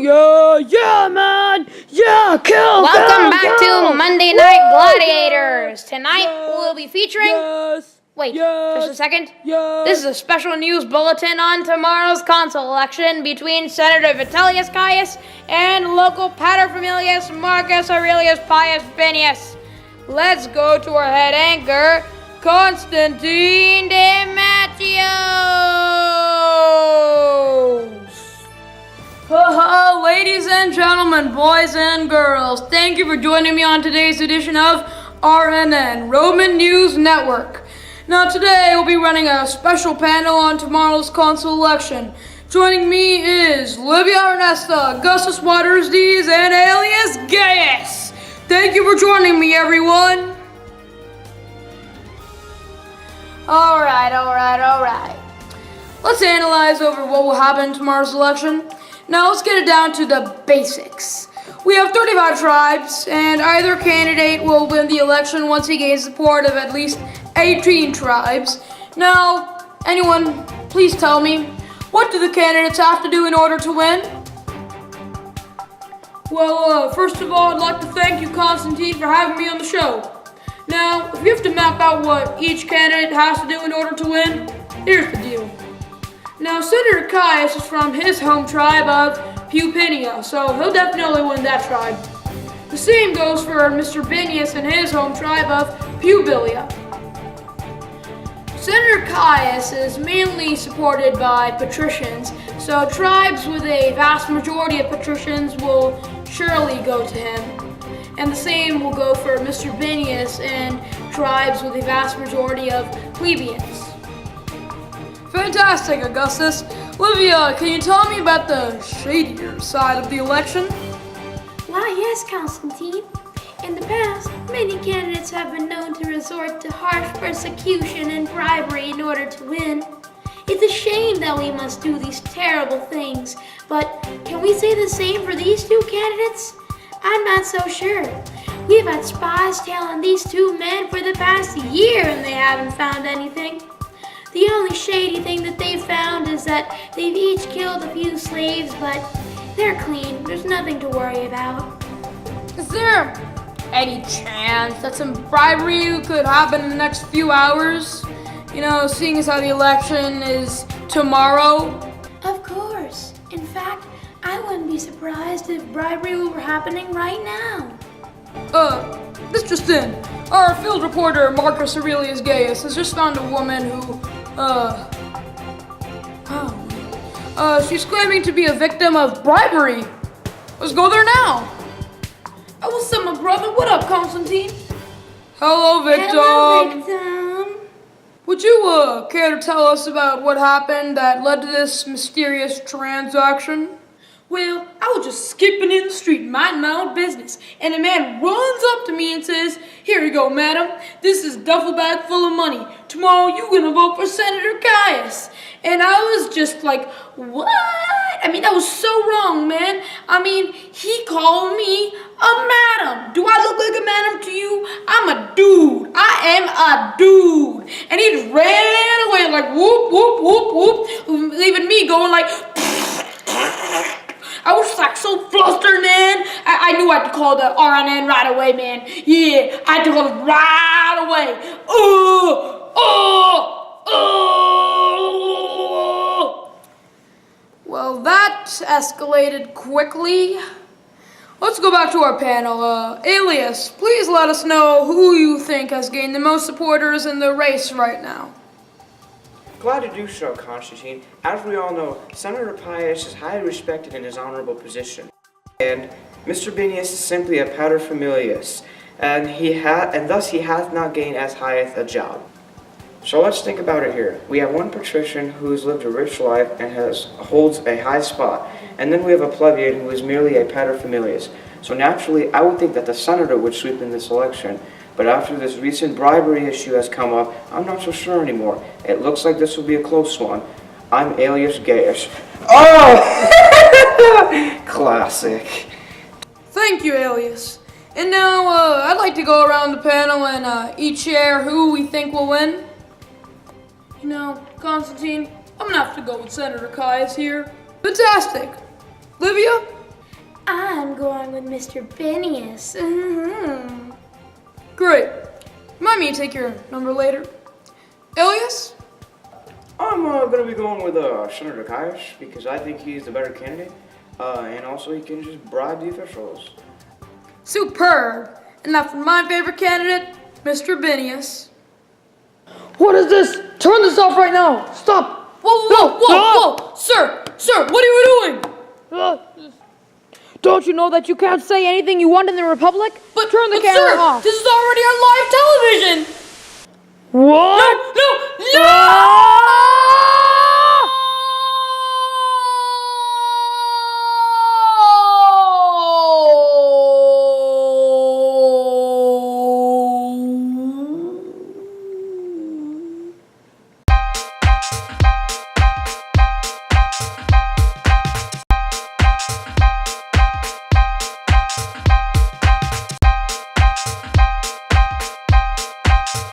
Yeah, man! Yeah, kill! Welcome back to Monday Night Gladiators. Tonight we'll be featuring... Wait, just a second. This is a special news bulletin on tomorrow's consul election between Senator Vitellius Caius and local paterfamilias Marcus Aurelius Pius Vinius. Let's go to our head anchor, Constantine DeMatteos. Ladies and gentlemen, boys and girls, thank you for joining me on today's edition of RNN, Roman News Network. Now today we'll be running a special panel on tomorrow's consul election. Joining me is Livia Ernesta, Augustus Waters Dees, and Alias Gaius. Thank you for joining me, everyone. All right. Let's analyze over what will happen in tomorrow's election. Now let's get it down to the basics. We have 35 tribes, and either candidate will win the election once he gains support of at least 18 tribes. Now, anyone, please tell me, what do the candidates have to do in order to win? Well, first of all, I'd like to thank you, Constantine, for having me on the show. Now, if you have to map out what each candidate has to do in order to win, here's the deal. Now, Senator Caius is from his home tribe of Pupinia, so he'll definitely win that tribe. The same goes for Mr. Vinius and his home tribe of Pubilia. Senator Caius is mainly supported by patricians, so tribes with a vast majority of patricians will surely go to him. And the same will go for Mr. Vinius and tribes with a vast majority of plebeians. Fantastic, Augustus. Livia, can you tell me about the shadier side of the election? Why, yes, Constantine. In the past, many candidates have been known to resort to harsh persecution and bribery in order to win. It's a shame that we must do these terrible things, but can we say the same for these two candidates? I'm not so sure. We've had spies tailing these two men for the past year and they haven't found anything. The only shady thing that they've found is that they've each killed a few slaves, but they're clean. There's nothing to worry about. Is there any chance that some bribery could happen in the next few hours? You know, seeing as how the election is tomorrow? Of course. In fact, I wouldn't be surprised if bribery were happening right now. This just in. Our field reporter, Marcus Aurelius Gaius, has just found a woman who, she's claiming to be a victim of bribery. Let's go there now. Oh, what's up, my brother? What up, Constantine? Hello, Victim. Hello, Victim. Would you, care to tell us about what happened that led to this mysterious transaction? Well, I was just skipping in the street, minding my own business, and a man runs up to me and says, "Here you go, madam. This is a duffel bag full of money. Tomorrow you're gonna vote for Senator Caius." And I was just like, what? I mean, that was so wrong, man. I mean, he called me a madam. Do I look like a madam to you? I'm a dude. I am a dude. And he just ran away like whoop, whoop, whoop, whoop, leaving me going like, I was like so flustered, man. I knew I had to call the RNN right away, man. Yeah, I had to call it right away. Well, that escalated quickly. Let's go back to our panel. Alias, please let us know who you think has gained the most supporters in the race right now. Glad to do so, Constantine. As we all know, Senator Pius is highly respected in his honorable position. And Mr. Vinius is simply a paterfamilias, and thus he hath not gained as highest a job. So let's think about it here. We have one patrician who has lived a rich life and holds a high spot, and then we have a plebeian who is merely a paterfamilias. So naturally, I would think that the senator would sweep in this election. But after this recent bribery issue has come up, I'm not so sure anymore. It looks like this will be a close one. I'm Alias Gaius. Oh! Classic. Thank you, Alias. And now, I'd like to go around the panel and each share who we think will win. You know, Constantine, I'm gonna have to go with Senator Caius here. Fantastic. Livia, I'm going with Mr. Phineas. Great. Remind me to take your number later. Elias? I'm going to be going with Senator Kaius because I think he's the better candidate. And also he can just bribe the officials. Superb. And now for my favorite candidate, Mr. Phineas. What is this? Turn this off right now. Stop. Whoa. Sir, what are you doing? Don't you know that you can't say anything you want in the Republic? But turn the but camera sir, off. This is already on live television. What? No!